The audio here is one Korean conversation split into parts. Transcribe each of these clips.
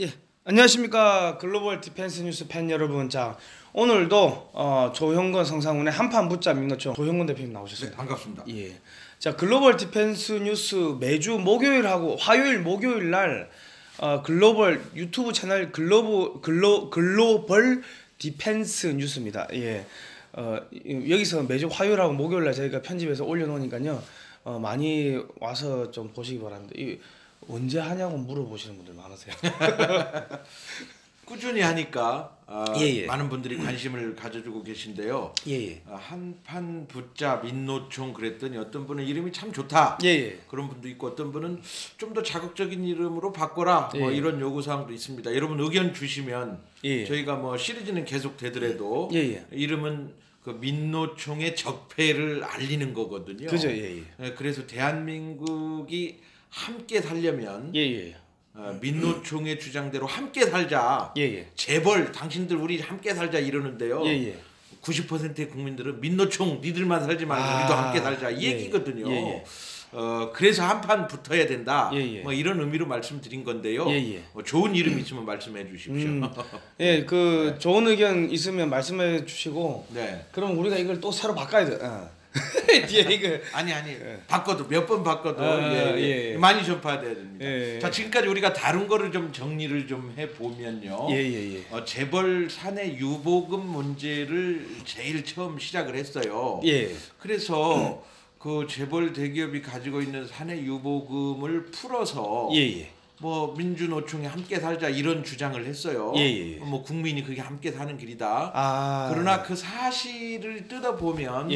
예, 안녕하십니까 글로벌 디펜스 뉴스 팬 여러분. 자, 오늘도 조형건 성상훈의 한판 붙자 민노총 조형건 대표님 나오셨습니다. 네, 반갑습니다. 예, 자 글로벌 디펜스 뉴스 매주 목요일하고 화요일 목요일 날 글로벌 유튜브 채널 글로벌 디펜스 뉴스입니다. 예, 여기서 매주 화요일하고 목요일 날 저희가 편집해서 올려놓으니까요, 많이 와서 좀 보시기 바랍니다. 언제 하냐고 물어보시는 분들 많으세요. 꾸준히 하니까 예. 많은 분들이 관심을 가져주고 계신데요. 예. 한판 붙자 민노총 그랬더니 어떤 분은 이름이 참 좋다. 예. 그런 분도 있고 어떤 분은 좀 더 자극적인 이름으로 바꿔라. 뭐 예. 이런 요구 사항도 있습니다. 여러분 의견 주시면 저희가 뭐 시리즈는 계속 되더라도 이름은 그 민노총의 적폐를 알리는 거거든요. 그죠. 그래서 대한민국이 함께 살려면 민노총의 주장대로 함께 살자. 재벌 당신들 우리 함께 살자 이러는데요. 90%의 국민들은 민노총 니들만 살지 말고 우리도 함께 살자 이 얘기거든요. 그래서 한판 붙어야 된다. 뭐 이런 의미로 말씀드린 건데요. 좋은 이름 있으면 말씀해 주십시오. 그 좋은 의견 있으면 말씀해 주시고. 네. 그럼 우리가 이걸 또 새로 바꿔야 돼. 뒤에 이거 아니 바꿔도 몇 번 바꿔도 많이 전파돼야 됩니다. 자, 지금까지 우리가 다른 거를 좀 정리를 좀 해보면요. 재벌 사내 유보금 문제를 제일 처음 시작을 했어요. 그래서 그 재벌 대기업이 가지고 있는 사내 유보금을 풀어서 뭐 민주노총에 함께 살자 이런 주장을 했어요. 뭐 국민이 그게 함께 사는 길이다. 그러나 그 사실을 뜯어보면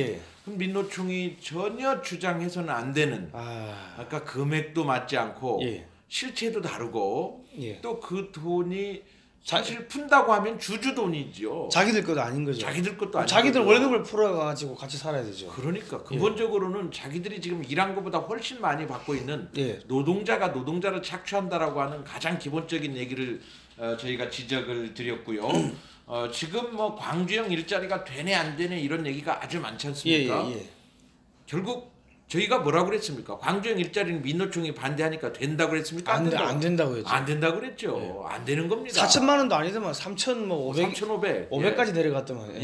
민노총이 전혀 주장해서는 안 되는, 아까 금액도 맞지 않고 실체도 다르고 또 그 돈이 사실 푼다고 하면 주주 돈이죠. 자기들 것도 아닌 거죠. 자기들 것도 아닌 자기들 거죠. 월급을 풀어가지고 같이 살아야 되죠. 그러니까 근본적으로는 자기들이 지금 일한 것보다 훨씬 많이 받고 있는 노동자가 노동자를 착취한다라고 하는 가장 기본적인 얘기를 저희가 지적을 드렸고요. 지금 뭐 광주형 일자리가 되네 안 되네 이런 얘기가 아주 많지 않습니까? 결국 저희가 뭐라고 그랬습니까? 광주형 일자리는 민노총이 반대하니까 된다고 그랬습니까? 안 된다고 했죠. 안 된다고 그랬죠. 안 되는 겁니다. 4천만 원도 아니더만 3,500 500까지 내려갔더만.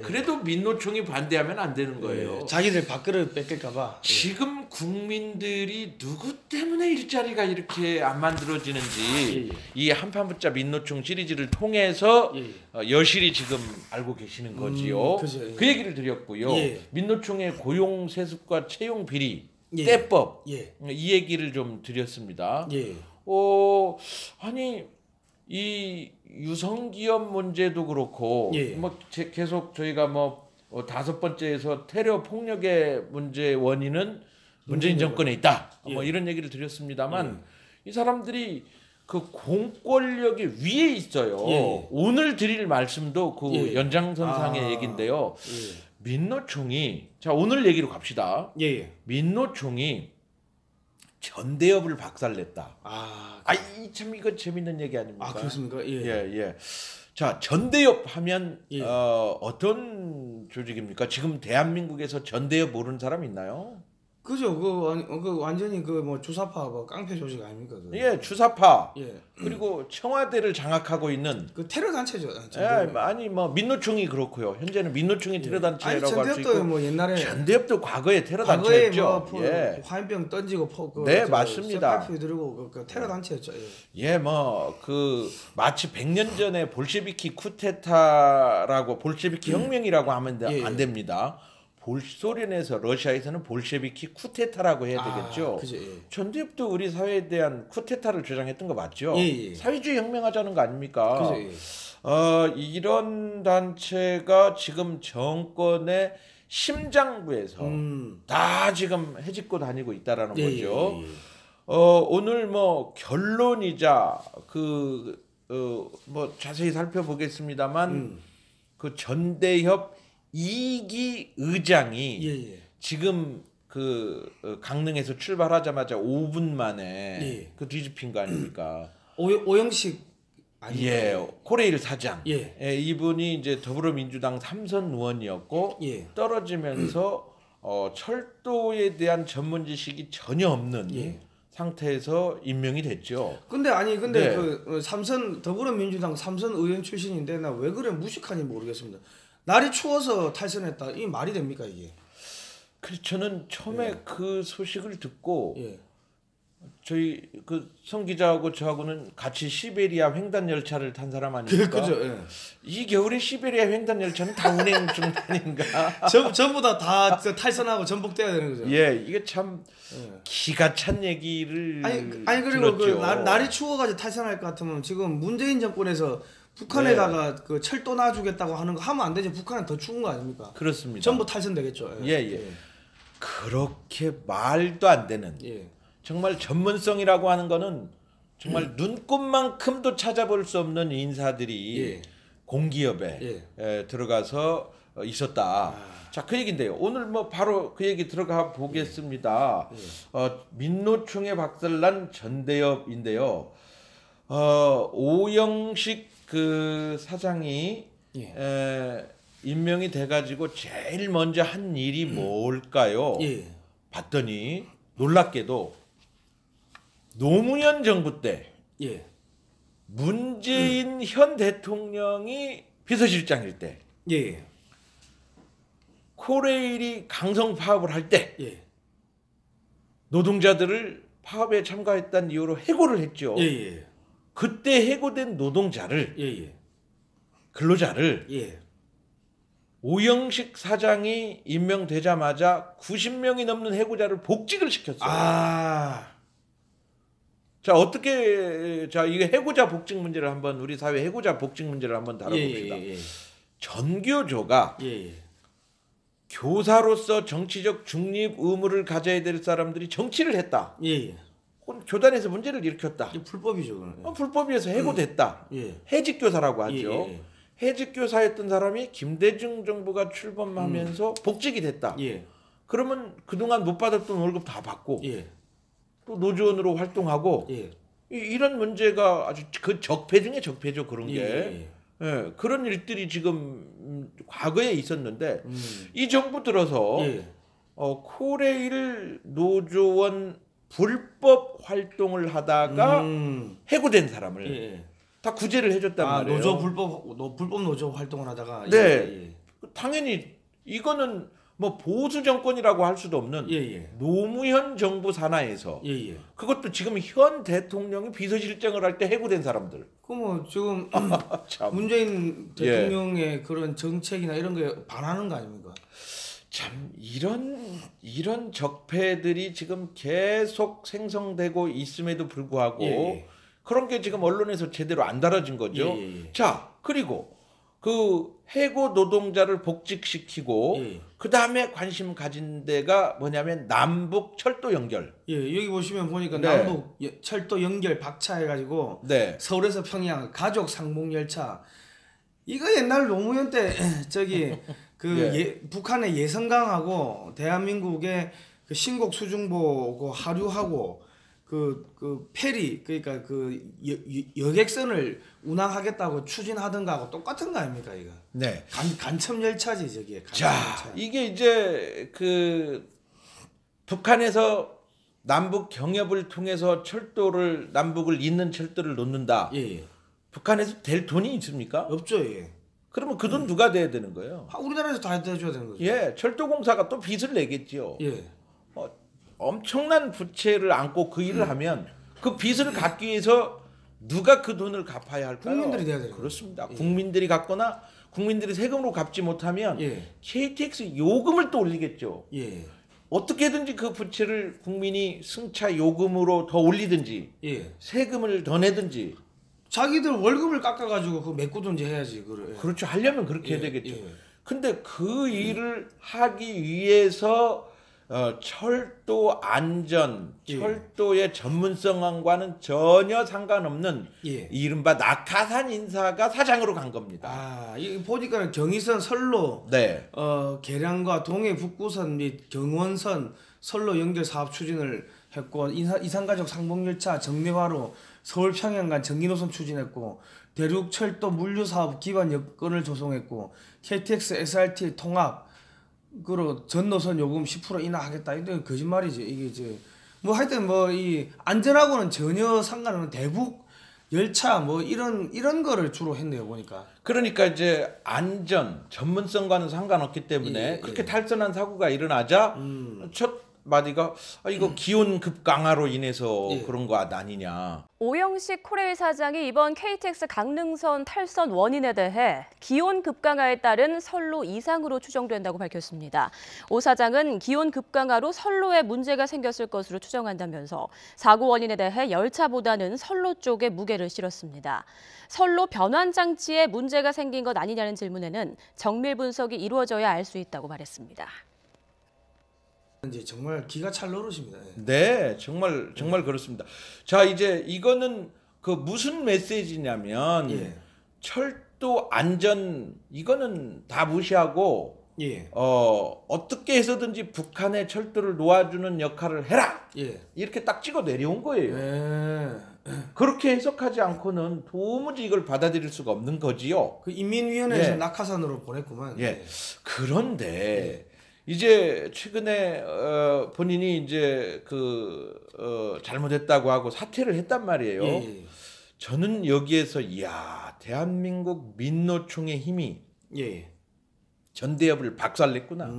그래도 민노총이 반대하면 안 되는 거예요. 자기들 밥그릇 뺏길까 봐. 지금 국민들이 누구 때문에 일자리가 이렇게 안 만들어지는지 이 한판 붙자 민노총 시리즈를 통해서 여실히 지금 알고 계시는 거지요. 그 얘기를 드렸고요. 민노총의 고용 세습과 채용 비리, 때법 이 얘기를 좀 드렸습니다. 아니 이 유성기업 문제도 그렇고 뭐 계속 저희가 뭐 5번째에서 테러 폭력의 문제 원인은 문재인 정권에 있다. 뭐 이런 얘기를 드렸습니다만 이 사람들이 그 공권력이 위에 있어요. 오늘 드릴 말씀도 그 연장선상의 얘기인데요. 민노총이, 자 오늘 얘기로 갑시다. 민노총이 전대협을 박살냈다. 참 이거 재밌는 얘기 아닙니까? 그렇습니까? 자, 전대협 하면 어떤 조직입니까? 지금 대한민국에서 전대협 모르는 사람 있나요? 그죠. 그 완전히 그 뭐 주사파 깡패 조직 아닙니까? 주사파. 그리고 청와대를 장악하고 있는 그 테러 단체죠. 아니 뭐 민노총이 그렇고요. 현재는 민노총이 테러 단체라고 할 수 있고. 전대협도 뭐 옛날에 전대협도 과거에 테러 단체였죠. 화염병 던지고 맞습니다. 쇠파이프 들고 그 테러 단체였죠. 뭐 그 마치 100년 전에 볼셰비키 쿠데타라고 볼셰비키 혁명이라고 하면 안 됩니다. 소련에서 러시아에서는 볼셰비키 쿠데타라고 해야 되겠죠. 전대협도 우리 사회에 대한 쿠데타를 주장했던 거 맞죠? 사회주의 혁명하자는 거 아닙니까? 이런 단체가 지금 정권의 심장부에서 다 지금 해집고 다니고 있다라는 거죠. 오늘 뭐 결론이자 뭐 자세히 살펴보겠습니다만 그 전대협 이기 의장이 지금 그 강릉에서 출발하자마자 5분 만에 그 뒤집힌 거 아닙니까? 오영식 코레일 사장. 이분이 이제 더불어민주당 3선 의원이었고 떨어지면서 철도에 대한 전문 지식이 전혀 없는 상태에서 임명이 됐죠. 근데 네. 그 삼선 더불어민주당 삼선 의원 출신인데 나 왜 그래 무식하니 모르겠습니다. 날이 추워서 탈선했다. 이 말이 됩니까 이게? 그래서 저는 처음에 그 소식을 듣고 저희 그 성 기자하고 저하고는 같이 시베리아 횡단 열차를 탄 사람 아닙니까? 그죠. 이 겨울에 시베리아 횡단 열차는 다 운행 중 아닌가? 전부 다 탈선하고 전복돼야 되는 거죠. 이게 참 기가 찬 얘기를 그리고 그 날이 추워가지고 탈선할 것 같으면 지금 문재인 정권에서 북한에다가 그 철도 놔주겠다고 하는 거 하면 안 되죠. 북한은 더 추운 거 아닙니까? 그렇습니다. 전부 탈선되겠죠. 그렇게 말도 안 되는 정말 전문성이라고 하는 거는 정말 눈꼽만큼도 찾아볼 수 없는 인사들이 공기업에 들어가서 있었다. 자, 그 얘기인데요. 오늘 뭐 바로 그 얘기 들어가 보겠습니다. 민노총에 박살난 전대협인데요. 오영식 그 사장이 임명이 돼가지고 제일 먼저 한 일이 뭘까요? 봤더니 놀랍게도 노무현 정부 때 문재인 현 대통령이 비서실장일 때 코레일이 강성 파업을 할 때 노동자들을 파업에 참가했다는 이유로 해고를 했죠. 그때 해고된 노동자를 근로자를 오영식 사장이 임명되자마자 90명이 넘는 해고자를 복직을 시켰어요. 자, 어떻게 이게 해고자 복직 문제를 한번 우리 사회 해고자 복직 문제를 한번 다뤄봅시다. 전교조가 교사로서 정치적 중립 의무를 가져야 될 사람들이 정치를 했다. 교단에서 문제를 일으켰다. 불법이죠. 불법이어서 해고됐다. 해직 교사라고 하죠. 해직 교사였던 사람이 김대중 정부가 출범하면서 복직이 됐다. 그러면 그동안 못 받았던 월급 다 받고 또 노조원으로 활동하고 이런 문제가 아주 그 적폐 중에 적폐죠. 그런 게. 그런 일들이 지금 과거에 있었는데 이 정부 들어서 코레일 노조원 불법 활동을 하다가 해고된 사람을 다 구제를 해줬단 말이에요. 불법 노조 활동을 하다가 당연히 이거는 뭐 보수 정권이라고 할 수도 없는 노무현 정부 산하에서 그것도 지금 현 대통령이 비서실장을 할 때 해고된 사람들. 그 뭐 지금 문재인 대통령의 그런 정책이나 이런 게 반하는 거 아닙니까? 참 이런 적폐들이 지금 계속 생성되고 있음에도 불구하고 그런 게 지금 언론에서 제대로 안 다뤄진 거죠. 자, 그리고 그 해고 노동자를 복직시키고 그 다음에 관심 가진 데가 뭐냐면 남북 철도 연결. 여기 보시면 보니까 남북 철도 연결 박차 해가지고 서울에서 평양 가족 상봉 열차. 이거 옛날 노무현 때 북한의 예성강하고 대한민국의 그 신곡 수중보고 하류하고 그 페리 그러니까 그 여객선을 운항하겠다고 추진하던 거하고 똑같은 거 아닙니까 이거? 간첩 열차지 저게. 자, 이게 이제 그 북한에서 남북 경협을 통해서 남북을 잇는 철도를 놓는다. 북한에서 될 돈이 있습니까? 없죠. 그러면 그 돈 누가 대야 되는 거예요? 우리나라에서 다 해줘야 되는 거죠. 철도공사가 또 빚을 내겠지요. 엄청난 부채를 안고 그 일을 하면 그 빚을 갚기 위해서 누가 그 돈을 갚아야 할까요? 국민들이 내야 돼요. 그렇습니다. 국민들이 갚거나 국민들이 세금으로 갚지 못하면 KTX 요금을 또 올리겠죠. 어떻게든지 그 부채를 국민이 승차 요금으로 더 올리든지 세금을 더 내든지 자기들 월급을 깎아가지고 그 메꾸든지 해야지. 그렇죠. 하려면 그렇게 해야 되겠죠. 근데 그 일을 하기 위해서 철도 안전, 철도의 전문성과는 전혀 상관없는 이른바 낙하산 인사가 사장으로 간 겁니다. 이 보니까 경의선 선로, 계량과 동해 북구선 및 경원선 선로 연결 사업 추진을 했고 이산가족 상봉열차 정례화로 서울 평양 간 전기노선 추진했고 대륙철도 물류사업 기반 여건을 조성했고 KTX SRT 통합 그리고 전 노선 요금 10% 인하하겠다. 이게 거짓말이지. 이게 이제 뭐 하여튼 뭐 이 안전하고는 전혀 상관없는 대북 열차 뭐 이런 거를 주로 했네요 보니까. 그러니까 이제 안전 전문성과는 상관없기 때문에 그렇게 탈선한 사고가 일어나자 첫 마디가 이거 기온 급강하로 인해서 그런 거 아니냐. 오영식 코레일 사장이 이번 KTX 강릉선 탈선 원인에 대해 기온 급강하에 따른 선로 이상으로 추정된다고 밝혔습니다. 오 사장은 기온 급강하로 선로에 문제가 생겼을 것으로 추정한다면서 사고 원인에 대해 열차보다는 선로 쪽에 무게를 실었습니다. 선로 변환 장치에 문제가 생긴 것 아니냐는 질문에는 정밀 분석이 이루어져야 알 수 있다고 말했습니다. 이제 정말 기가 찰 노릇입니다. 네, 정말 그렇습니다. 자, 이제 이거는 그 무슨 메시지냐면 철도 안전 이거는 다 무시하고 어떻게 해서든지 북한의 철도를 놓아주는 역할을 해라. 이렇게 딱 찍어 내려온 거예요. 그렇게 해석하지 않고는 도무지 이걸 받아들일 수가 없는 거지요. 그 인민위원회에서 낙하산으로 보냈구만. 그런데 이제 최근에 본인이 이제 잘못했다고 하고 사퇴를 했단 말이에요. 저는 여기에서 이야 대한민국 민노총의 힘이 전대협을 박살냈구나.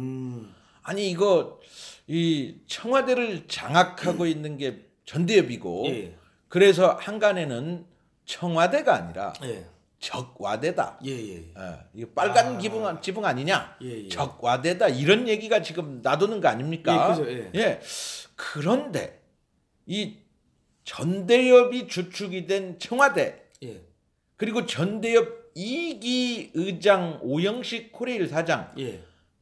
아니 이거 이 청와대를 장악하고 있는 게 전대협이고 그래서 한간에는 청와대가 아니라 적와대다. 이거 빨간 지붕 아니냐? 적와대다 이런 얘기가 지금 나도는 거 아닙니까? 그런데 이 전대협이 주축이 된 청와대 그리고 전대협 2기 의장 오영식 코레일 사장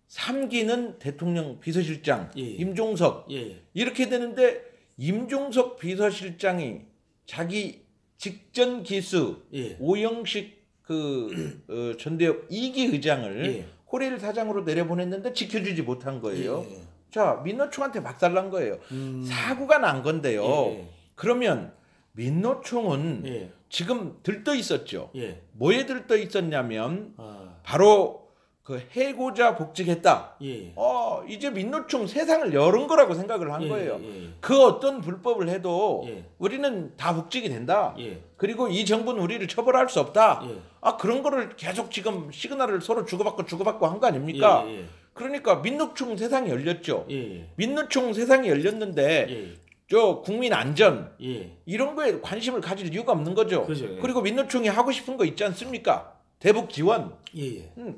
3기는 대통령 비서실장 임종석 이렇게 되는데 임종석 비서실장이 자기 직전 기수 오영식 전대협 2기 의장을 코레일 사장으로 내려보냈는데 지켜주지 못한 거예요. 자, 민노총한테 박살난 거예요. 사고가 난 건데요. 그러면 민노총은 지금 들떠 있었죠. 뭐에 들떠 있었냐면 바로 그 해고자 복직했다. 이제 민노총 세상을 열은 거라고 생각을 한 거예요. 그 어떤 불법을 해도 우리는 다 복직이 된다. 그리고 이 정부는 우리를 처벌할 수 없다. 그런 거를 계속 지금 시그널을 서로 주고받고 한 거 아닙니까? 그러니까 민노총 세상이 열렸죠. 민노총 세상이 열렸는데 저 국민 안전 이런 거에 관심을 가질 이유가 없는 거죠. 그리고 민노총이 하고 싶은 거 있지 않습니까? 대북 지원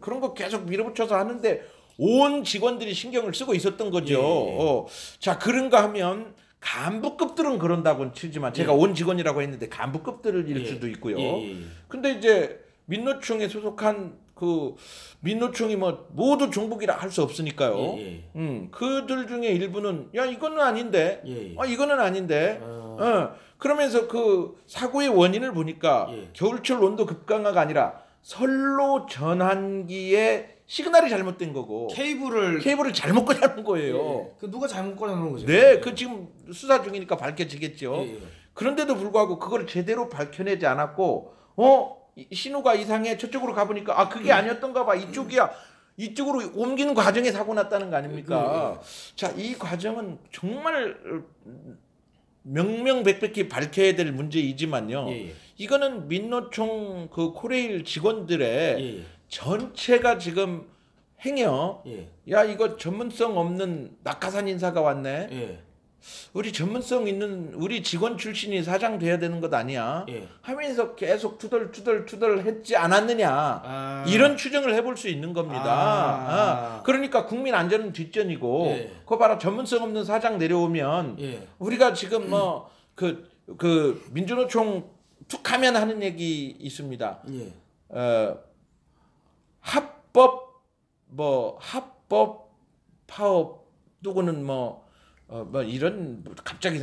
그런 거 계속 밀어붙여서 하는데 온 직원들이 신경을 쓰고 있었던 거죠. 자, 그런가 하면 간부급들은 그런다고는 치지만 제가 온 직원이라고 했는데 간부급들일 수도 있고요. 근데 이제 민노총에 소속한 그 민노총이 뭐 모두 종북이라 할 수 없으니까요. 그들 중에 일부는 야 이거는 아닌데, 이거는 아닌데. 그러면서 그 사고의 원인을 보니까 겨울철 온도 급강하가 아니라 선로 전환기에 시그널이 잘못된 거고 케이블을 잘못 꽂아놓은 거예요. 그 누가 잘못 꽂아놓은 거죠? 네, 그 지금 수사 중이니까 밝혀지겠죠. 그런데도 불구하고 그걸 제대로 밝혀내지 않았고, 신호가 이상해 저쪽으로 가보니까 그게 아니었던가 봐. 이쪽이야. 이쪽으로 옮기는 과정에 사고 났다는 거 아닙니까? 자, 이 과정은 정말 명명백백히 밝혀야 될 문제이지만요. 이거는 민노총 그 코레일 직원들의 전체가 지금 행여 야 이거 전문성 없는 낙하산 인사가 왔네. 우리 전문성 있는 우리 직원 출신이 사장 돼야 되는 것 아니야? 하면서 계속 투덜 했지 않았느냐? 이런 추정을 해볼 수 있는 겁니다. 그러니까 국민 안전은 뒷전이고, 그거 봐라 전문성 없는 사장 내려오면 우리가 지금 뭐 그 민주노총 툭하면 하는 얘기 있습니다. 합법 파업 누구는 뭐 이런 갑자기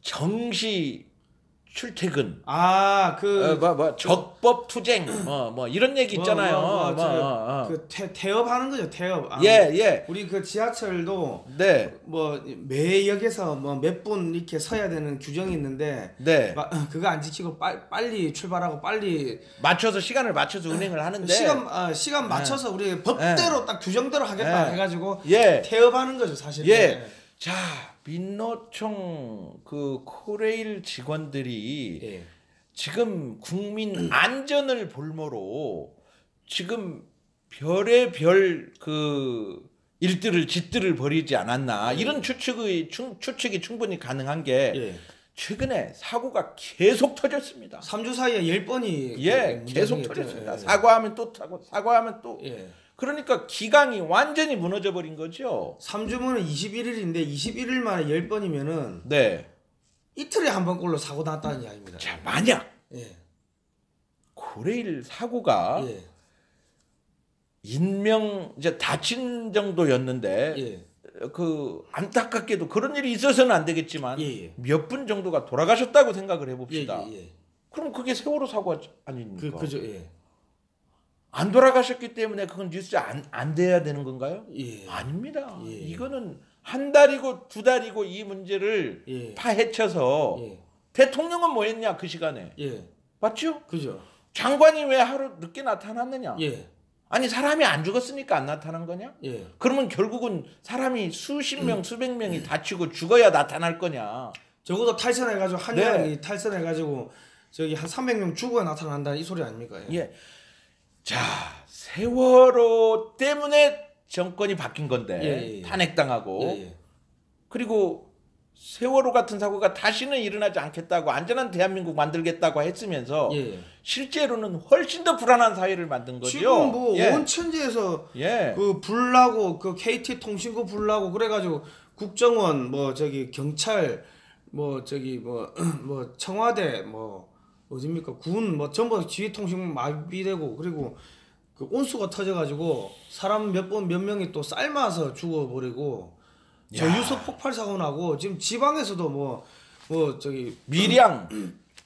정시 출퇴근 적법 투쟁 뭐 이런 얘기 있잖아요. 태업하는 거죠. 태업. 우리 그 지하철도 뭐 매역에서 뭐 몇 분 이렇게 서야 되는 규정이 있는데 그거 안 지키고 빨리 출발하고 빨리 맞춰서 시간을 맞춰서 운행을 하는데 시간 맞춰서 우리 법대로 딱 규정대로 하겠다 해가지고 태업하는 거죠, 사실. 자, 민노총 그 코레일 직원들이 예. 지금 국민 안전을 볼모로 지금 별의별 그 일들을 짓들을 벌이지 않았나 이런 추측이 충분히 가능한 게 예. 최근에 사고가 계속 터졌습니다. 3주 사이에 10번이 예, 계속 터졌습니다. 예. 사과하면 또 타고 사과하면 또 예. 그러니까 기강이 완전히 무너져 버린 거죠. 3주면은 21일인데 21일 만에 10번이면은 네. 이틀에 한 번꼴로 사고 났다는 이야기입니다. 자, 만약 예. 코레일 사고가 예. 인명 이제 다친 정도였는데 예. 그 안타깝게도 그런 일이 있어서는 안 되겠지만 예. 몇 분 정도가 돌아가셨다고 생각을 해봅시다. 예. 그럼 그게 세월호 사고 아닙니까? 그죠. 예. 안 돌아가셨기 때문에 그건 뉴스 안 돼야 되는 건가요? 예. 아닙니다. 예. 이거는 한 달이고 두 달이고 이 문제를 예. 파헤쳐서 예. 대통령은 뭐 했냐 그 시간에. 예. 맞죠? 그죠. 장관이 왜 하루 늦게 나타났느냐? 예. 아니 사람이 안 죽었으니까 안 나타난 거냐? 예. 그러면 결국은 사람이 수십 명, 수백 명이 다치고 죽어야 나타날 거냐? 적어도 탈선해가지고 네. 한양이 탈선해가지고 저기 한 300명 죽어야 나타난다는 이 소리 아닙니까? 예. 예. 자, 세월호 때문에 정권이 바뀐 건데 예. 탄핵당하고 예. 그리고 세월호 같은 사고가 다시는 일어나지 않겠다고 안전한 대한민국 만들겠다고 했으면서 예. 실제로는 훨씬 더 불안한 사회를 만든 거죠. 지금 뭐 예. 온 천지에서 예. 그 불나고 그 KT 통신구 불나고 그래가지고 국정원 뭐 저기 경찰 뭐 저기 뭐 청와대 뭐 어딥니까 군 뭐 전부 지휘통신 마비되고 그리고 그 온수가 터져가지고 사람 몇 명이 또 삶아서 죽어버리고 저유소 폭발 사고 나고 지금 지방에서도 뭐 저기 밀양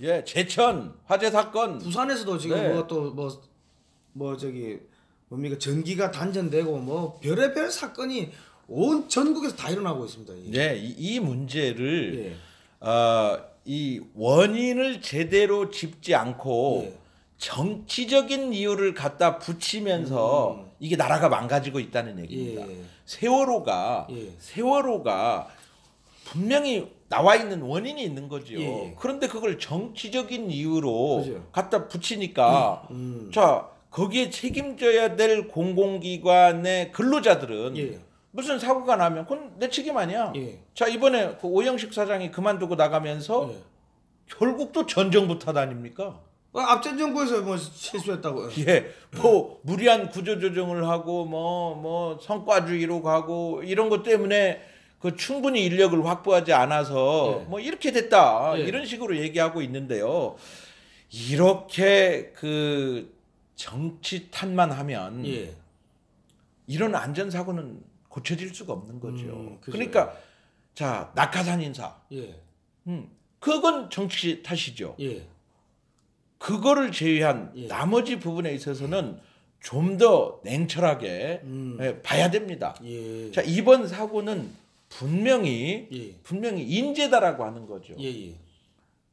예 제천 화재 사건 부산에서도 지금 네. 뭐 또 뭐 저기 뭡니까 전기가 단전되고 뭐 별의별 사건이 온 전국에서 다 일어나고 있습니다. 네, 이 문제를 예. 이 원인을 제대로 짚지 않고 예. 정치적인 이유를 갖다 붙이면서 이게 나라가 망가지고 있다는 얘기입니다. 예. 세월호가 분명히 나와 있는 원인이 있는 거죠. 예. 그런데 그걸 정치적인 이유로 그죠. 갖다 붙이니까 자 거기에 책임져야 될 공공기관의 근로자들은 예. 무슨 사고가 나면 그건 내 책임 아니야. 예. 자 이번에 그 오영식 사장이 그만두고 나가면서 예. 결국 또 전 정부 탓 아닙니까? 앞전 정부에서 뭐 실수했다고. 예, 뭐 무리한 구조조정을 하고 뭐 성과주의로 가고 이런 것 때문에 그 충분히 인력을 확보하지 않아서 예. 뭐 이렇게 됐다 예. 이런 식으로 얘기하고 있는데요. 이렇게 그 정치 탓만 하면 예. 이런 안전사고는 고쳐질 수가 없는 거죠. 그죠. 그러니까 자 낙하산 인사, 예. 그건 정치 탓이죠. 예. 그거를 제외한 예. 나머지 부분에 있어서는 좀 더 냉철하게 봐야 됩니다. 예. 자 이번 사고는 분명히 인재다라고 하는 거죠. 예.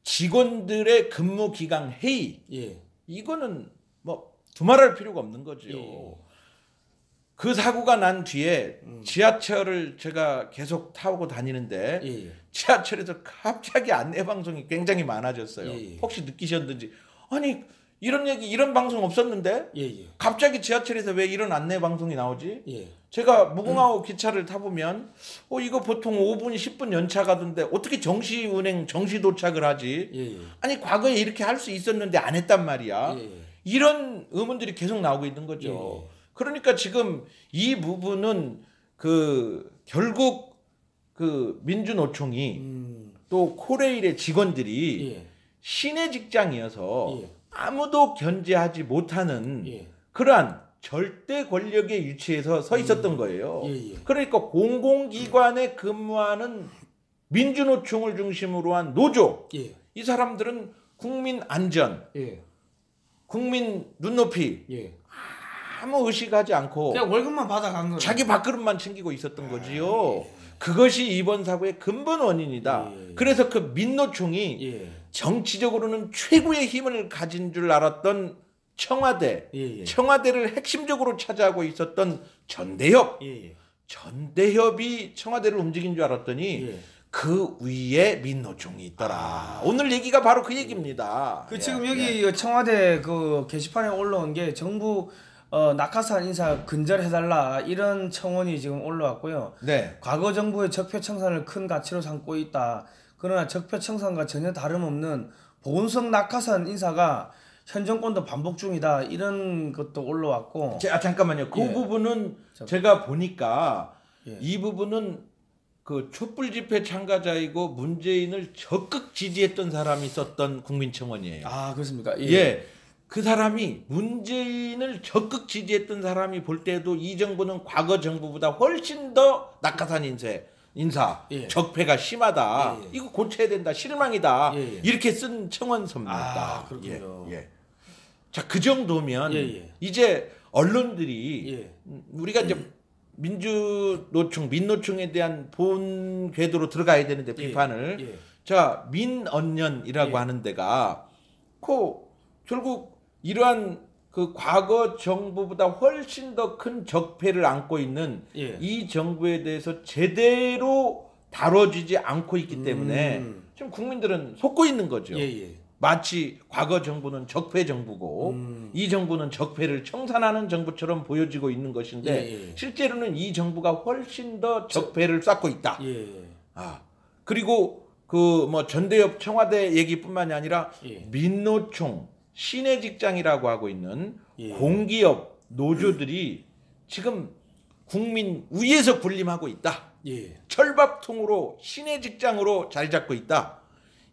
직원들의 근무 기간 해이 예. 이거는 뭐 두말할 필요가 없는 거죠. 예. 그 사고가 난 뒤에 지하철을 제가 계속 타고 다니는데 예. 지하철에서 갑자기 안내 방송이 굉장히 많아졌어요. 예. 혹시 느끼셨는지 아니 이런 방송 없었는데 예. 갑자기 지하철에서 왜 이런 안내 방송이 나오지? 예. 제가 무궁화호 기차를 타보면 이거 보통 5분 10분 연차 가던데 어떻게 정시 운행 정시 도착을 하지? 예. 아니 과거에 이렇게 할 수 있었는데 안 했단 말이야. 예. 이런 의문들이 계속 나오고 있는 거죠. 그러니까 지금 이 부분은 그 결국 그 민주노총이 또 코레일의 직원들이 시내 직장이어서 아무도 견제하지 못하는 그러한 절대 권력의 위치에서 서 있었던 거예요. 그러니까 공공기관에 근무하는 민주노총을 중심으로 한 노조 이 사람들은 국민 안전, 국민 눈높이 아무 의식하지 않고 그냥 월급만 받아간 거예요. 자기 밥그릇만 챙기고 있었던 거지요. 그것이 이번 사고의 근본 원인이다. 그래서 그 민노총이 정치적으로는 최고의 힘을 가진 줄 알았던 청와대를 핵심적으로 차지하고 있었던 전대협이 청와대를 움직인 줄 알았더니 그 위에 민노총이 있더라. 오늘 얘기가 바로 그 얘기입니다. 지금 여기 청와대 그 게시판에 올라온 게 정부 낙하산 인사 근절해달라 이런 청원이 지금 올라왔고요. 네. 과거 정부의 적폐청산을 큰 가치로 삼고 있다. 그러나 적폐청산과 전혀 다름없는 보건성 낙하산 인사가 현 정권도 반복 중이다. 이런 것도 올라왔고. 잠깐만요. 그 부분은 제가 보니까 이 부분은 그 촛불 집회 참가자이고 문재인을 적극 지지했던 사람이 썼던 국민청원이에요. 아, 그렇습니까? 그 사람이 문재인을 적극 지지했던 사람이 볼 때도 이 정부는 과거 정부보다 훨씬 더 낙하산 인사 적폐가 심하다. 이거 고쳐야 된다. 실망이다. 이렇게 쓴 청원서입니다. 그렇군요. 자, 그 정도면 이제 언론들이 우리가 이제 민노총에 대한 본 궤도로 들어가야 되는데 비판을 자, 민언연이라고 하는 데가 결국 이러한 그 과거 정부보다 훨씬 더 큰 적폐를 안고 있는 이 정부에 대해서 제대로 다뤄지지 않고 있기 때문에 지금 국민들은 속고 있는 거죠. 마치 과거 정부는 적폐 정부고 이 정부는 적폐를 청산하는 정부처럼 보여지고 있는 것인데 실제로는 이 정부가 훨씬 더 적폐를 쌓고 있다. 그리고 그 뭐 전대협 청와대 얘기뿐만이 아니라 민노총 시내 직장이라고 하고 있는 공기업 노조들이 지금 국민 위에서 군림하고 있다. 철밥통으로 시내 직장으로 자리 잡고 있다.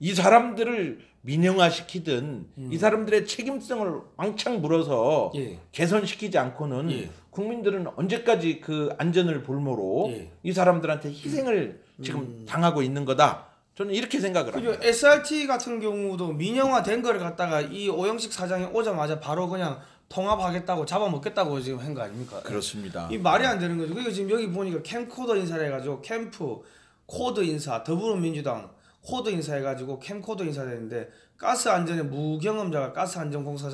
이 사람들을 민영화시키든 이 사람들의 책임성을 왕창 물어서 개선시키지 않고는 국민들은 언제까지 그 안전을 볼모로 이 사람들한테 희생을 지금 당하고 있는 거다. 저는 이렇게 생각을 합니다. SRT 같은 경우도 민영화된 거를 갖다가 이 오영식 사장이 오자마자 바로 그냥 통합하겠다고 잡아먹겠다고 지금 한 거 아닙니까? 그렇습니다. 이 말이 안 되는 거죠. 그리고 지금 여기 보니까 캠코더 인사를 해가지고 캠프 코드 인사 더불어민주당 코드 인사해가지고 캠코더 인사되는데 가스 안전의 무경험자가 가스안전공사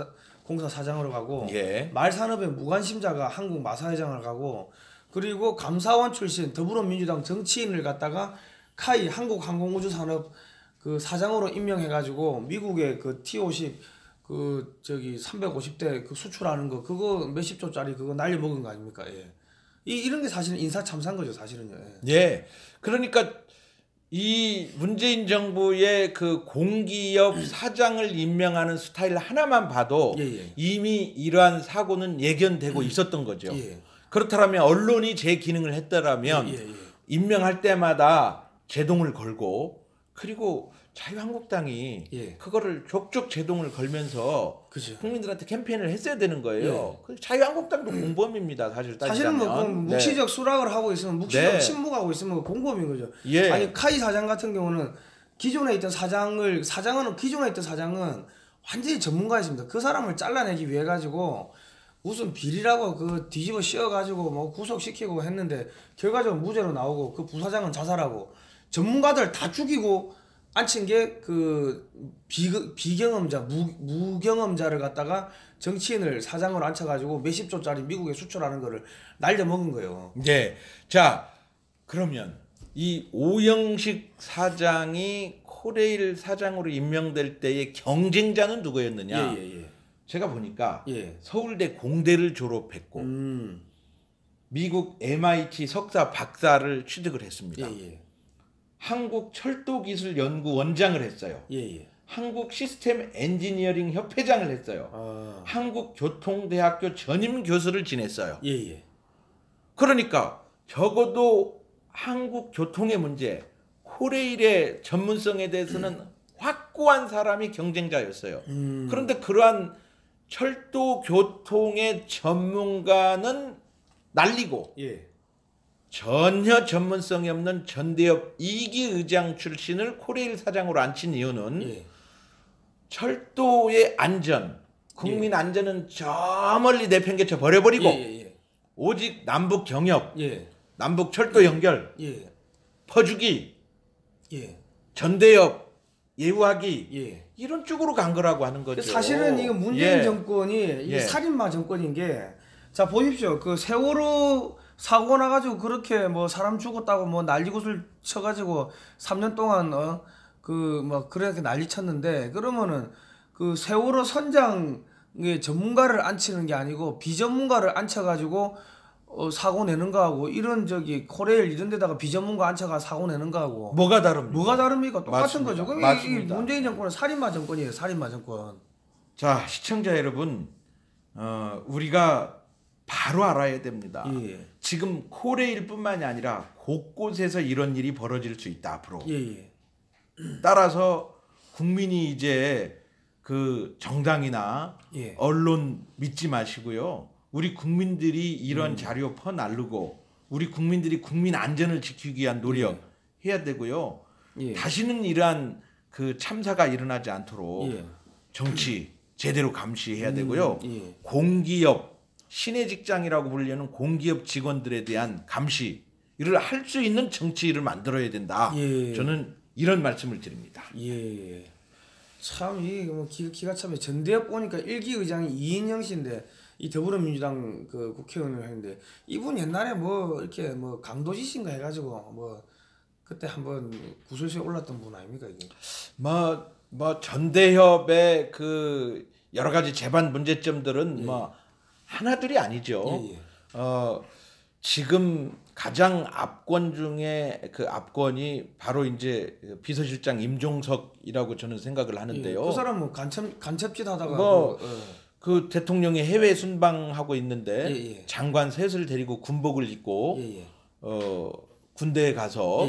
사장으로 가고 말산업의 무관심자가 한국 마사회장을 가고 그리고 감사원 출신 더불어민주당 정치인을 갖다가 카이 한국항공우주산업 그 사장으로 임명해가지고 미국의 그 T-50 그 저기 350대 그 수출하는 거 그거 몇십 조짜리 그거 날려 먹은 거 아닙니까? 이런 게 사실은 인사 참사인 거죠, 사실은요. 그러니까 이 문재인 정부의 그 공기업 사장을 임명하는 스타일 하나만 봐도 이미 이러한 사고는 예견되고 있었던 거죠. 그렇다면 언론이 제 기능을 했더라면 임명할 때마다 제동을 걸고 그리고 자유한국당이 그거를 족족 제동을 걸면서 국민들한테 캠페인을 했어야 되는 거예요. 자유한국당도 공범입니다. 사실은 뭐 묵시적 수락을 하고 있으면 묵시적 침묵하고 있으면 공범인 거죠. 아니 카이 사장 같은 경우는 기존에 있던 사장은 기존에 있던 사장은 완전히 전문가였습니다. 그 사람을 잘라내기 위해 가지고 무슨 비리라고 그 뒤집어 씌워가지고 뭐 구속시키고 했는데 결과적으로 무죄로 나오고 그 부사장은 자살하고 전문가들 다 죽이고 앉힌 게 그 비경험자 무경험자를 갖다가 정치인을 사장으로 앉혀가지고 몇십 조짜리 미국에 수출하는 거를 날려 먹은 거예요. 자 그러면 이 오영식 사장이 코레일 사장으로 임명될 때의 경쟁자는 누구였느냐? 제가 보니까 서울대 공대를 졸업했고 미국 MIT 석사 박사를 취득을 했습니다. 한국철도기술연구 원장을 했어요. 한국 시스템 엔지니어링 협회장을 했어요. 한국교통대학교 전임 교수를 지냈어요. 그러니까 적어도 한국 교통의 문제, 코레일의 전문성에 대해서는 확고한 사람이 경쟁자였어요. 그런데 그러한 철도 교통의 전문가는 날리고 전혀 전문성이 없는 전대협 2기 의장 출신을 코레일 사장으로 앉힌 이유는 철도의 안전, 국민 안전은 저 멀리 내팽개쳐 버려버리고 오직 남북 경협, 남북 철도 연결, 퍼주기, 전대협 예우하기 이런 쪽으로 간 거라고 하는 거죠. 사실은 이거 문재인 정권이 이 살인마 정권인 게 자 보십시오. 그 세월호 사고 나가지고 그렇게 뭐 사람 죽었다고 뭐 난리굿을 쳐가지고 3년 동안 그 뭐 그렇게 난리 쳤는데 그러면은 그 세월호 선장의 전문가를 앉히는 게 아니고 비전문가를 앉혀가지고 사고 내는 거하고 이런 저기 코레일 이런 데다가 비전문가 앉혀가 사고 내는 거하고 뭐가 다릅니까? 뭐가 다릅니까? 똑같은 맞습니다. 거죠. 맞습니다. 이 문재인 정권은 살인마 정권이에요. 살인마 정권. 자, 시청자 여러분, 우리가 바로 알아야 됩니다. 예. 지금 코레일뿐만이 아니라 곳곳에서 이런 일이 벌어질 수 있다 앞으로. 예. 따라서 국민이 이제 그 정당이나 예. 언론 믿지 마시고요. 우리 국민들이 이런 자료 퍼날르고 우리 국민들이 국민 안전을 지키기 위한 노력 해야 되고요. 예. 다시는 이러한 그 참사가 일어나지 않도록 예. 정치 제대로 감시해야 되고요. 예. 공기업 신의 직장이라고 불리는 공기업 직원들에 대한 감시를 할 수 있는 정치를 만들어야 된다. 예. 저는 이런 말씀을 드립니다. 예. 참 이게 뭐 기가 참해. 전대협 보니까 1기 의장이 이인영 씨인데 이 더불어민주당 그 국회의원을 했는데 이분 옛날에 뭐 이렇게 뭐 강도지신가 해가지고 뭐 그때 한번 구설수에 올랐던 분 아닙니까 이게? 뭐 전대협의 그 여러 가지 재반 문제점들은 뭐 하나둘이 아니죠. 지금 가장 압권 중에 그 압권이 바로 이제 비서실장 임종석이라고 저는 생각을 하는데요. 그 사람 뭐 간첩짓 하다가 그 대통령이 해외 순방하고 있는데 장관 셋을 데리고 군복을 입고 군대에 가서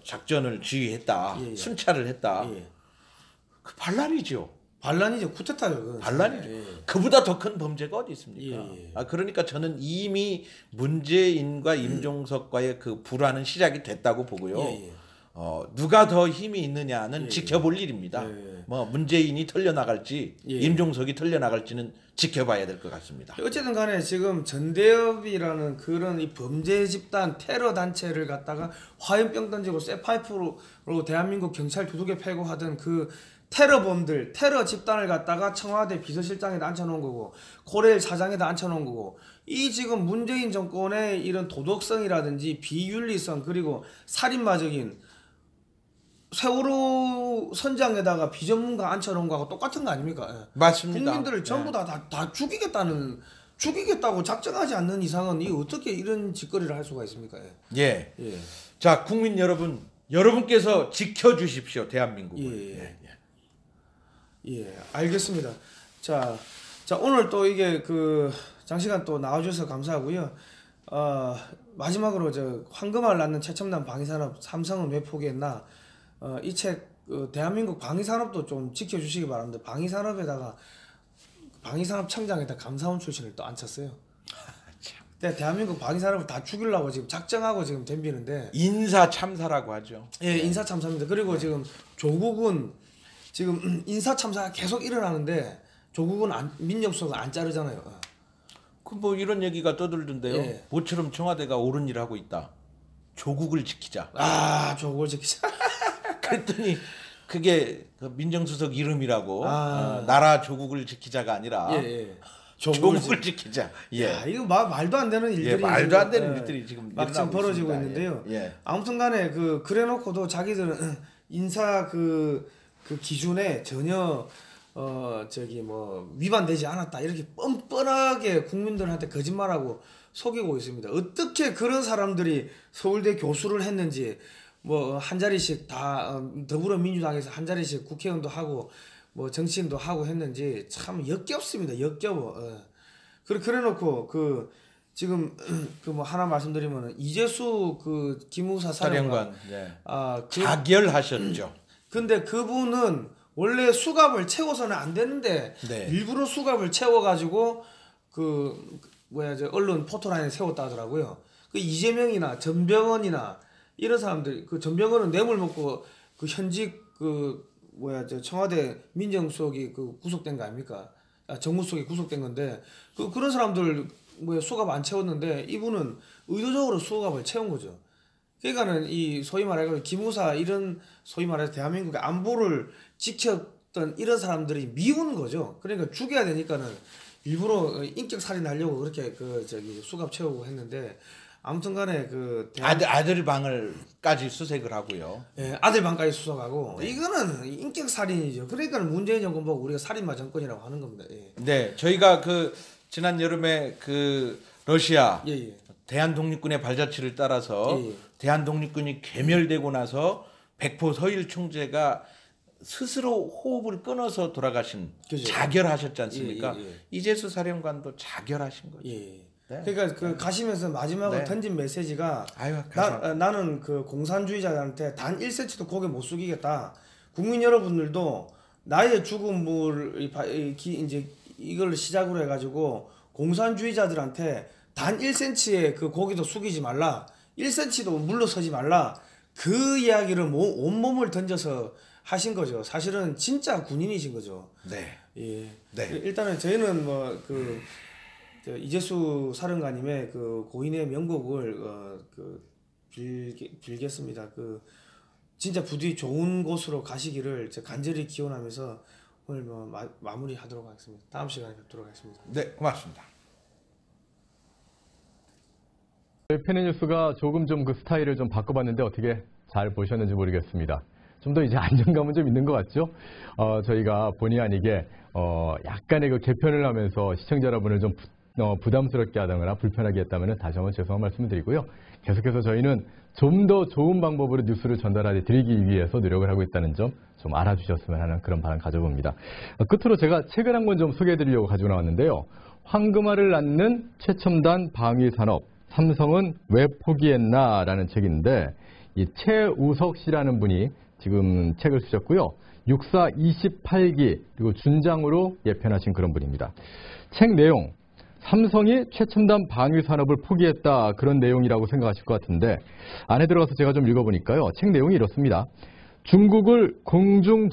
작전을 지휘했다, 순찰을 했다. 그 반란이죠. 반란이죠. 쿠데타죠. 반란이죠. 그보다 더 큰 범죄가 어디 있습니까? 그러니까 저는 이미 문재인과 임종석과의 그 불화는 시작이 됐다고 보고요. 누가 더 힘이 있느냐는 지켜볼 일입니다. 뭐 문재인이 털려나갈지 임종석이 털려나갈지는 지켜봐야 될 것 같습니다. 어쨌든 간에 지금 전대협이라는 그런 이 범죄 집단 테러 단체를 갖다가 화염병 던지고 쇠파이프로 대한민국 경찰 두둑에 패고 하던 그 테러범들, 테러 집단을 갖다가 청와대 비서실장에다 앉혀놓은 거고 코레일 사장에다 앉혀놓은 거고 이 지금 문재인 정권의 이런 도덕성이라든지 비윤리성 그리고 살인마적인 세월호 선장에다가 비전문가 앉혀놓은 거하고 똑같은 거 아닙니까? 맞습니다. 국민들을 전부 다 죽이겠다고 작정하지 않는 이상은 이 어떻게 이런 짓거리를 할 수가 있습니까? 예. 자, 국민 여러분, 여러분께서 지켜주십시오, 대한민국. 알겠습니다. 자 오늘 또 이게 그 장시간 또 나와주셔서 감사하고요. 마지막으로 저 황금알 낳는 최첨단 방위산업 삼성은 왜 포기했나? 이 책 대한민국 방위산업도 좀 지켜주시기 바랍니다. 방위산업에다가 방위산업 청장에다 감사원 출신을 또 앉혔어요. 대한민국 방위산업을 다 죽이려고 지금 작정하고 지금 덤비는데 인사 참사라고 하죠. 예, 인사 참사입니다. 그리고 지금 조국은 지금 인사 참사가 계속 일어나는데 조국은 민정수석을 안 자르잖아요. 그 뭐 이런 얘기가 떠들던데요. 모처럼 청와대가 옳은 일을 하고 있다. 조국을 지키자. 조국을 지키자. 그랬더니 그게 그 민정수석 이름이라고 나라 조국을 지키자가 아니라 조국을 지키자. 야, 이거 말도 안 되는 일들이 말도 안 되는 일들이 지금 막 지금 벌어지고 있는데요. 아무튼간에 그래놓고도 자기들은 인사 그 기준에 전혀 저기 뭐 위반되지 않았다 이렇게 뻔뻔하게 국민들한테 거짓말하고 속이고 있습니다. 어떻게 그런 사람들이 서울대 교수를 했는지 뭐 한 자리씩 다 더불어민주당에서 한 자리씩 국회의원도 하고 뭐 정치인도 하고 했는지 참 역겹습니다. 역겨워. 그래놓고 그 지금 그 뭐 하나 말씀드리면은 이재수 그 기무사 사령관 자결하셨죠. 근데 그분은 원래 수갑을 채워서는 안 되는데 일부러 수갑을 채워가지고 그 언론 포토라인에 세웠다 하더라고요. 그 이재명이나 전병헌이나 이런 사람들 그 전병헌은 뇌물 먹고 그 현직 청와대 민정수석이 그 구속된 거 아닙니까? 정무수석이 구속된 건데 그런 사람들 수갑 안 채웠는데 이분은 의도적으로 수갑을 채운 거죠. 그러니까는 이 소위 말해 기무사 이런 소위 말해서 대한민국의 안보를 지켰던 이런 사람들이 미운 거죠. 그러니까 죽여야 되니까는 일부러 인격 살인하려고 그렇게 수갑 채우고 했는데 아무튼간에 그 아들 방을까지 수색을 하고요. 예, 아들 방까지 수색하고 네. 이거는 인격 살인이죠. 그러니까 문재인 정권 보고 우리가 살인마 정권이라고 하는 겁니다. 예. 네, 저희가 그 지난 여름에 그 러시아 대한독립군의 발자취를 따라서 대한독립군이 괴멸되고 나서 백포 서일 총재가 스스로 호흡을 끊어서 돌아가신 그죠. 자결하셨지 않습니까? 이재수 사령관도 자결하신 거죠. 네. 그러니까 그 가시면서 마지막으로 던진 메시지가 나는 그 공산주의자들한테 단 1cm도 고개 못 숙이겠다. 국민 여러분들도 나의 죽음을 이제 이걸 시작으로 해가지고 공산주의자들한테 단 1cm의 그 고개도 숙이지 말라. 1cm도 물러서지 말라. 그 이야기를 온몸을 던져서 하신 거죠. 사실은 진짜 군인이신 거죠. 네. 예. 네. 일단은 저희는 뭐 그 이재수 사령관님의 그 고인의 명복을 빌겠습니다. 그 진짜 부디 좋은 곳으로 가시기를 간절히 기원하면서 오늘 뭐 마무리하도록 하겠습니다. 다음 시간에 뵙도록 하겠습니다. 네, 고맙습니다. 페네뉴스가 조금 좀 그 스타일을 좀 바꿔봤는데 어떻게 잘 보셨는지 모르겠습니다. 좀 더 이제 안정감은 좀 있는 것 같죠? 저희가 본의 아니게 약간의 그 개편을 하면서 시청자 여러분을 좀 부담스럽게 하다거나 불편하게 했다면 다시 한번 죄송한 말씀을 드리고요. 계속해서 저희는 좀 더 좋은 방법으로 뉴스를 전달해 드리기 위해서 노력을 하고 있다는 점 좀 알아주셨으면 하는 그런 바람 가져봅니다. 끝으로 제가 책을 한 권 좀 소개해 드리려고 가지고 나왔는데요. 황금알을 낳는 최첨단 방위산업, 삼성은 왜 포기했나 라는 책인데 이 최우석 씨라는 분이 지금 책을 쓰셨고요. 육사 28기 그리고 준장으로 예편하신 그런 분입니다. 책 내용, 삼성이 최첨단 방위산업을 포기했다 그런 내용이라고 생각하실 것 같은데 안에 들어가서 제가 좀 읽어보니까요. 책 내용이 이렇습니다. 중국을 공중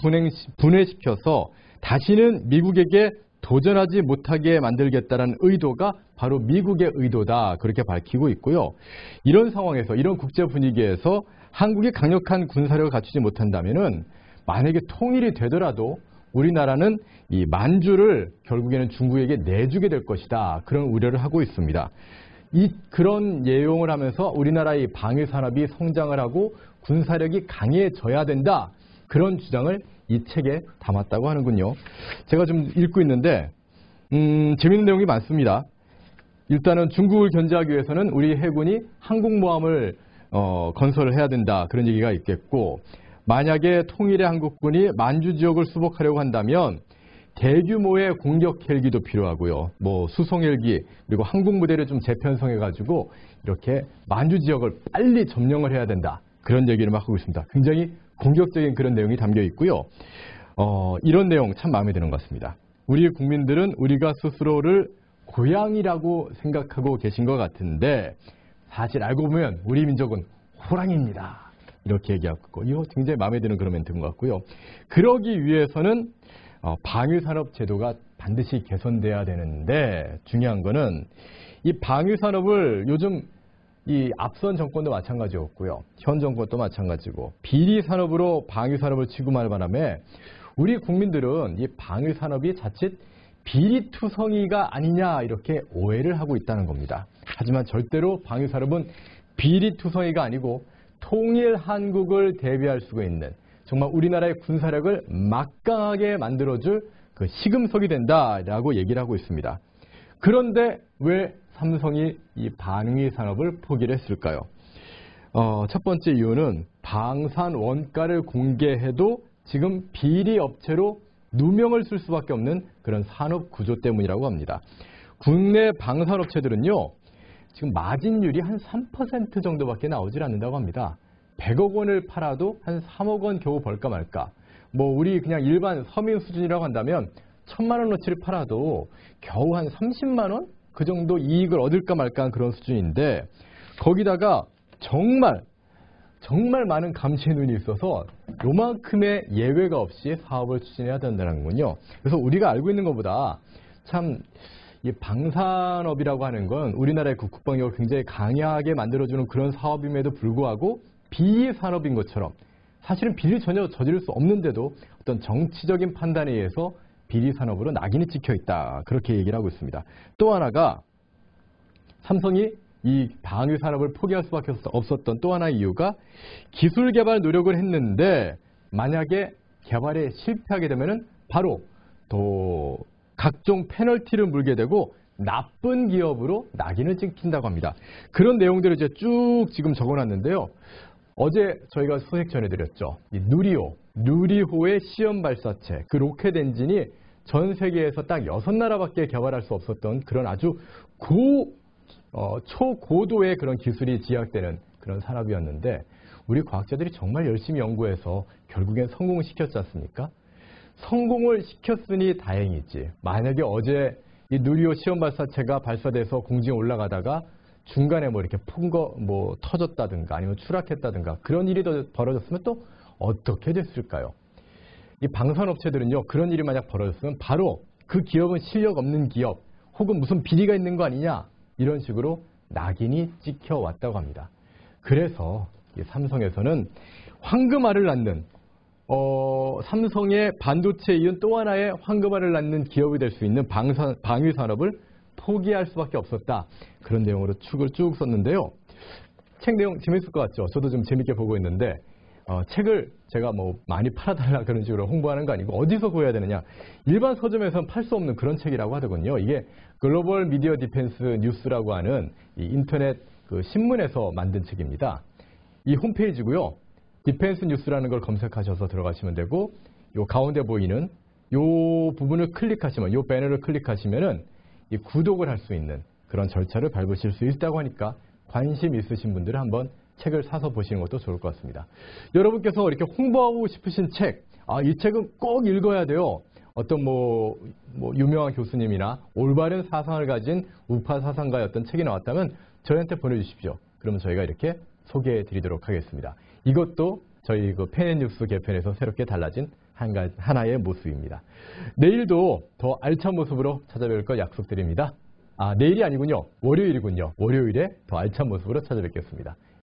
분해시켜서 다시는 미국에게 도전하지 못하게 만들겠다는 의도가 바로 미국의 의도다 그렇게 밝히고 있고요. 이런 상황에서 이런 국제 분위기에서 한국이 강력한 군사력을 갖추지 못한다면은 만약에 통일이 되더라도 우리나라는 이 만주를 결국에는 중국에게 내주게 될 것이다. 그런 우려를 하고 있습니다. 그런 내용을 하면서 우리나라의 방위 산업이 성장을 하고 군사력이 강해져야 된다. 그런 주장을 이 책에 담았다고 하는군요. 제가 좀 읽고 있는데 재미있는 내용이 많습니다. 일단은 중국을 견제하기 위해서는 우리 해군이 항공모함을 건설을 해야 된다. 그런 얘기가 있겠고 만약에 통일의 한국군이 만주 지역을 수복하려고 한다면 대규모의 공격 헬기도 필요하고요. 뭐 수송 헬기 그리고 항공 부대를 좀 재편성해가지고 이렇게 만주 지역을 빨리 점령을 해야 된다. 그런 얘기를 막 하고 있습니다. 굉장히 공격적인 그런 내용이 담겨 있고요. 이런 내용 참 마음에 드는 것 같습니다. 우리 국민들은 우리가 스스로를 고양이라고 생각하고 계신 것 같은데 사실 알고 보면 우리 민족은 호랑이입니다. 이렇게 얘기하고 이거 굉장히 마음에 드는 그런 멘트인 것 같고요. 그러기 위해서는 방위산업 제도가 반드시 개선돼야 되는데 중요한 거는 이 방위산업을 요즘 이 앞선 정권도 마찬가지였고요. 현 정권도 마찬가지고 비리산업으로 방위산업을 취급할 바람에 우리 국민들은 이 방위산업이 자칫 비리투성이가 아니냐 이렇게 오해를 하고 있다는 겁니다. 하지만 절대로 방위산업은 비리투성이가 아니고 통일 한국을 대비할 수가 있는 정말 우리나라의 군사력을 막강하게 만들어줄 그 시금석이 된다라고 얘기를 하고 있습니다. 그런데 왜 삼성이 이 방위산업을 포기를 했을까요? 첫 번째 이유는 방산 원가를 공개해도 지금 비리 업체로 누명을 쓸 수밖에 없는 그런 산업 구조 때문이라고 합니다. 국내 방산업체들은요. 지금 마진율이 한 3% 정도밖에 나오질 않는다고 합니다. 100억 원을 팔아도 한 3억 원 겨우 벌까 말까. 뭐 우리 그냥 일반 서민 수준이라고 한다면 1,000만 원어치를 팔아도 겨우 한 30만 원? 그 정도 이익을 얻을까 말까 한 그런 수준인데 거기다가 정말 많은 감시의 눈이 있어서 요만큼의 예외가 없이 사업을 추진해야 된다는군요. 그래서 우리가 알고 있는 것보다 참 이 방산업이라고 하는 건 우리나라의 국방력을 굉장히 강하게 만들어주는 그런 사업임에도 불구하고 비산업인 것처럼 사실은 비리를 전혀 저지를 수 없는데도 어떤 정치적인 판단에 의해서 비리산업으로 낙인이 찍혀 있다. 그렇게 얘기를 하고 있습니다. 또 하나가 삼성이 이 방위 산업을 포기할 수밖에 없었던 또 하나의 이유가 기술 개발 노력을 했는데 만약에 개발에 실패하게 되면은 바로 또 각종 페널티를 물게 되고 나쁜 기업으로 낙인을 찍힌다고 합니다. 그런 내용들을 이제 쭉 지금 적어놨는데요. 어제 저희가 소식 전해드렸죠. 이 누리호의 시험 발사체, 그 로켓 엔진이 전 세계에서 딱 6나라밖에 개발할 수 없었던 그런 아주 초고도의 그런 기술이 지향되는 그런 산업이었는데 우리 과학자들이 정말 열심히 연구해서 결국엔 성공을 시켰지 않습니까? 성공을 시켰으니 다행이지. 만약에 어제 이 누리호 시험 발사체가 발사돼서 공중에 올라가다가 중간에 뭐 이렇게 터졌다든가 아니면 추락했다든가 그런 일이 더 벌어졌으면 또 어떻게 됐을까요? 이 방산업체들은요, 그런 일이 만약 벌어졌으면 바로 그 기업은 실력 없는 기업 혹은 무슨 비리가 있는 거 아니냐 이런 식으로 낙인이 찍혀왔다고 합니다. 그래서 이 삼성에서는 황금알을 낳는 삼성의 반도체에 이은 또 하나의 황금알을 낳는 기업이 될 수 있는 방위 산업을 포기할 수밖에 없었다. 그런 내용으로 축을 쭉 썼는데요. 책 내용 재밌을 것 같죠? 저도 좀 재밌게 보고 있는데 책을 제가 뭐 많이 팔아달라 그런 식으로 홍보하는 거 아니고 어디서 구해야 되느냐. 일반 서점에서는 팔 수 없는 그런 책이라고 하더군요. 이게 글로벌 미디어 디펜스 뉴스라고 하는 이 인터넷 그 신문에서 만든 책입니다. 이 홈페이지고요. 디펜스 뉴스라는 걸 검색하셔서 들어가시면 되고 요 가운데 보이는 요 부분을 클릭하시면 요 배너를 클릭하시면은 이 구독을 할 수 있는 그런 절차를 밟으실 수 있다고 하니까 관심 있으신 분들은 한번 책을 사서 보시는 것도 좋을 것 같습니다. 여러분께서 이렇게 홍보하고 싶으신 책, 이 책은 꼭 읽어야 돼요. 어떤 유명한 교수님이나 올바른 사상을 가진 우파 사상가의 어떤 책이 나왔다면 저희한테 보내주십시오. 그러면 저희가 이렇게 소개해 드리도록 하겠습니다. 이것도 저희 그 펜앤뉴스 개편에서 새롭게 달라진 하나의 모습입니다. 내일도 더 알찬 모습으로 찾아뵐 걸 약속드립니다. 내일이 아니군요. 월요일이군요. 월요일에 더 알찬 모습으로 찾아뵙겠습니다.